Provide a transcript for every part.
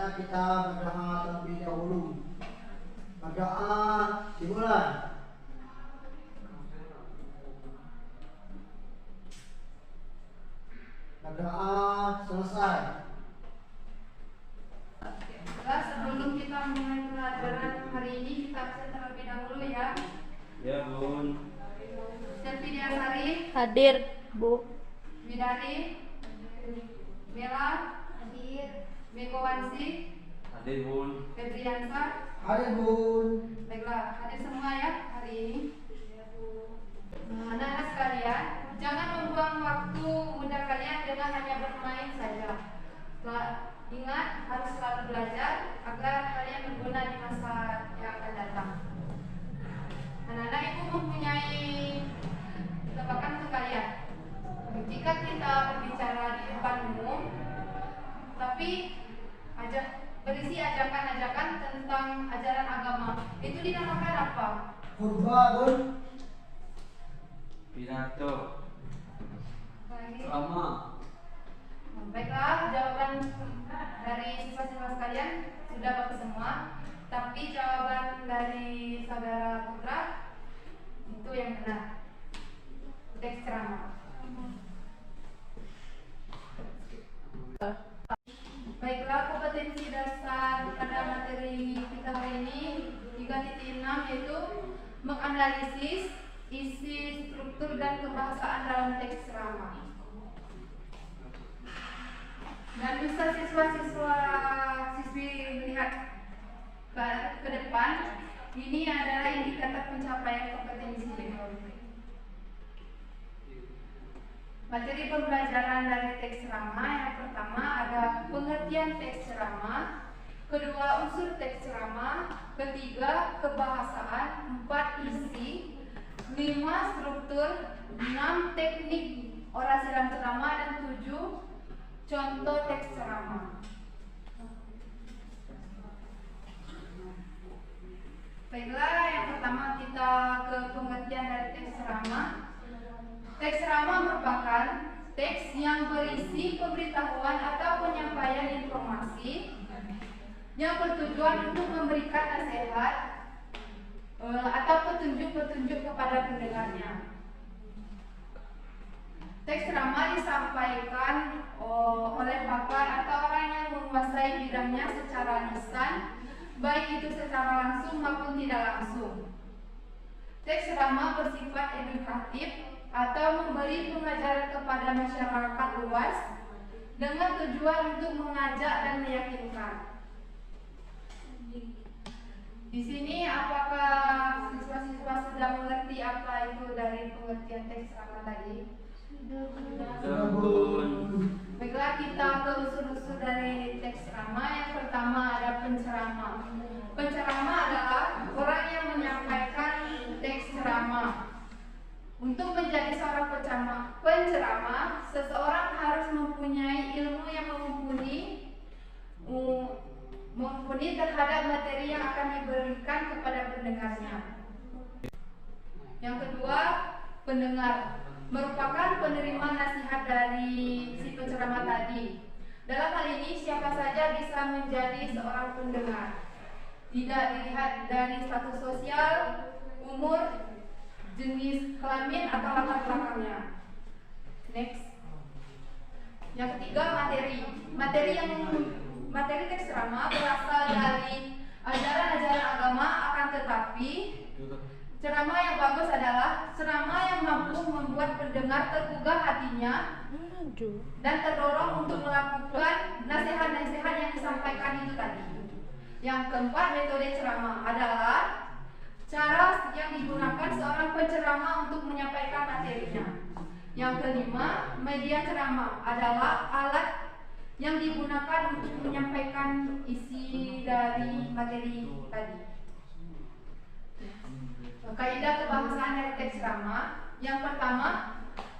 Saatnya kita berdoa terlebih dahulu. Berdoa dimulai. Berdoa selesai. Sebelum kita mulai pelajaran hari ini, kita absen terlebih dahulu ya. Ya, Bun. Selvi Diasari, Hadir, Bu. Bidari, Mela, hadir. Mekowansi, Hadir, Bun. Febriansa, Hadir, Bun. baiklah, hadir semua ya hari ini. Anak-anak sekalian, jangan membuang waktu muda kalian dengan hanya bermain saja. Ingat, harus selalu belajar agar kalian berguna di masa yang akan datang. Anak-anak, ibu mempunyai tebakan untuk kalian. Jika kita berbicara di depan umum, tapi berisi ajakan-ajakan tentang ajaran agama, itu dinamakan apa? Khutbah, Bun. Pidato. Baik. Sama. Baiklah, jawaban dari siswa-siswa sekalian sudah bagus semua. Tapi jawaban dari saudara Putra itu yang benar. Teks ceramah. Baiklah, kompetensi dasar pada materi kita hari ini 3.6 yaitu menganalisis isi, struktur, dan kebahasaan dalam teks ceramah. Dan bisa siswa-siswi melihat ke depan, ini adalah indikator pencapaian kompetensi. Materi pembelajaran dari teks ceramah yang pertama ada pengertian teks ceramah, kedua unsur teks ceramah, ketiga kebahasaan, 4 isi, 5 struktur, 6 teknik orasi dalam ceramah, dan 7 contoh teks ceramah. Baiklah, yang pertama kita ke pengertian dari teks ceramah. Teks ceramah merupakan teks yang berisi pemberitahuan atau penyampaian informasi yang bertujuan untuk memberikan nasihat atau petunjuk-petunjuk kepada pendengarnya. Teks ceramah disampaikan oleh pakar atau orang yang menguasai bidangnya secara lisan, baik itu secara langsung maupun tidak langsung. Teks ceramah bersifat edukatif atau memberi pengajaran kepada masyarakat luas dengan tujuan untuk mengajak dan meyakinkan. Di sini apakah siswa-siswa sudah mengerti apa itu dari pengertian teks ceramah tadi? Sudah, Bun. Baiklah, kita ke unsur-unsur dari teks ceramah. Yang pertama ada penceramah. Penceramah adalah orang yang menyampaikan teks ceramah. Untuk menjadi seorang penceramah, seseorang harus mempunyai ilmu yang mumpuni terhadap materi yang akan diberikan kepada pendengarnya. Yang kedua, pendengar merupakan penerima nasihat dari si penceramah tadi. Dalam hal ini, siapa saja bisa menjadi seorang pendengar. Tidak dilihat dari status sosial, umur, jenis kelamin, atau latar belakangnya. Next. Yang ketiga, materi teks ceramah berasal dari ajaran-ajaran agama, akan tetapi ceramah yang bagus adalah ceramah yang mampu membuat pendengar tergugah hatinya dan terdorong untuk melakukan nasihat-nasihat yang disampaikan itu tadi. Yang keempat, metode ceramah adalah cara yang digunakan seorang penceramah untuk menyampaikan materinya. Yang kelima, media ceramah adalah alat yang digunakan untuk menyampaikan isi dari materi tadi. Kaidah kebahasaan dari teks ceramah. Yang pertama,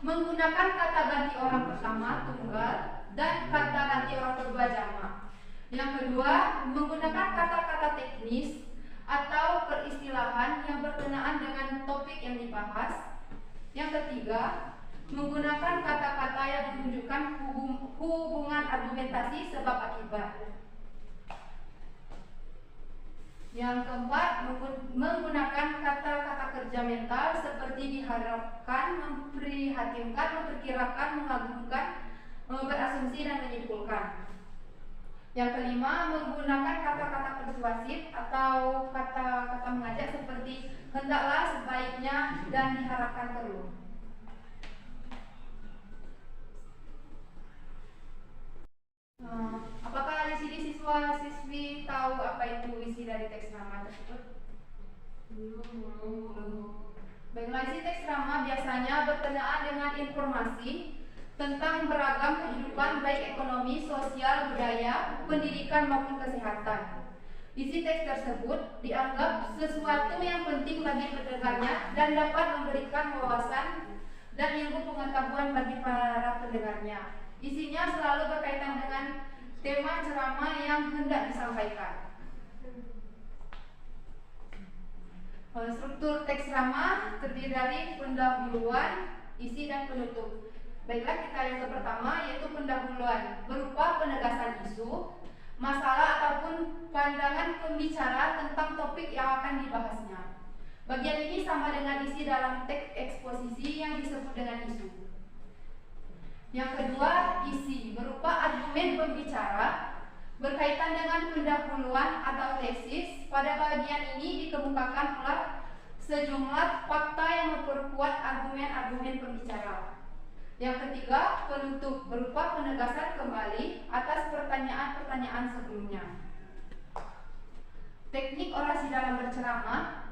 menggunakan kata ganti orang pertama tunggal dan kata ganti orang kedua jamak. Yang kedua, menggunakan kata-kata teknis atau peristilahan yang berkenaan dengan topik yang dibahas. Yang ketiga, menggunakan kata-kata yang menunjukkan hubungan argumentasi sebab akibat. Yang keempat, menggunakan kata-kata kerja mental seperti diharapkan, memprihatinkan, memperkirakan, mengagumkan, berasumsi dan menyimpulkan. Yang kelima, menggunakan kata-kata persuasif atau kata-kata mengajak seperti hendaklah, sebaiknya, dan diharapkan perlu. Apakah di sini siswa-siswi tahu apa itu isi dari teks nama tersebut? Belum. Baiklah, isi teks nama biasanya berkenaan dengan informasi tentang beragam kehidupan baik ekonomi, sosial, budaya, pendidikan maupun kesehatan. Isi teks tersebut dianggap sesuatu yang penting bagi pendengarnya dan dapat memberikan wawasan dan ilmu pengetahuan bagi para pendengarnya. Isinya selalu berkaitan dengan tema ceramah yang hendak disampaikan. Struktur teks ceramah terdiri dari pendahuluan, isi, dan penutup. Baiklah, kita yang pertama yaitu pendahuluan, berupa penegasan isu, masalah ataupun pandangan pembicara tentang topik yang akan dibahasnya. Bagian ini sama dengan isi dalam teks eksposisi yang disebut dengan isu. Yang kedua, isi, berupa argumen pembicara berkaitan dengan pendahuluan atau tesis. Pada bagian ini dikemukakan pula sejumlah fakta yang memperkuat argumen-argumen pembicara. Yang ketiga, penutup, berupa penegasan kembali atas pertanyaan-pertanyaan sebelumnya. Teknik orasi dalam berceramah.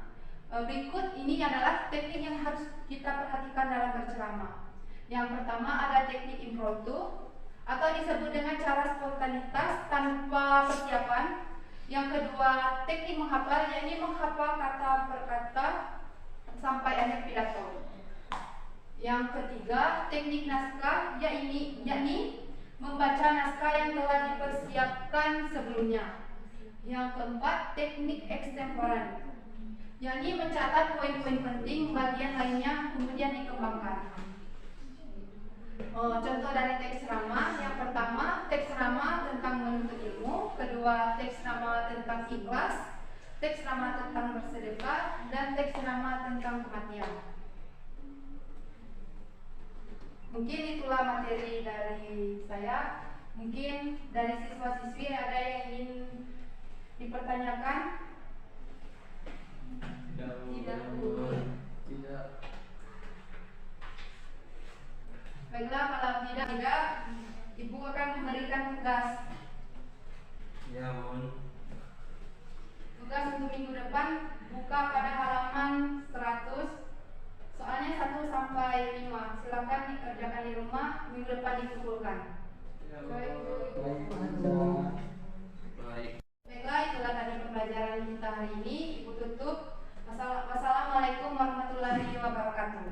Berikut ini adalah teknik yang harus kita perhatikan dalam berceramah. Yang pertama ada teknik impromptu atau disebut dengan cara spontanitas tanpa persiapan. Yang kedua, teknik menghafal, yakni menghafal kata per kata sampai akhir pidato. Yang ketiga, teknik naskah, yakni membaca naskah yang telah dipersiapkan sebelumnya. Yang keempat, teknik extemporan, yakni mencatat poin-poin penting, bagian lainnya kemudian dikembangkan. Contoh dari teks ceramah, yang pertama teks ceramah tentang menuntut ilmu, kedua teks ceramah tentang ikhlas, teks ceramah tentang bersedekah, dan teks ceramah tentang kematian. Mungkin itulah materi dari saya. Mungkin dari siswa-siswi ada yang ingin dipertanyakan? Tidak. Baiklah, kalau tidak, Ibu akan memberikan tugas. Ya, Bun. Tugas untuk minggu depan buka pada halaman 100. Soalnya 1 sampai 5. Silakan dikerjakan di rumah, minggu depan dikumpulkan. Ya, Baik. Baik. Baiklah, itulah tadi pembelajaran kita hari ini. Ibu tutup. Wassalamualaikum warahmatullahi wabarakatuh.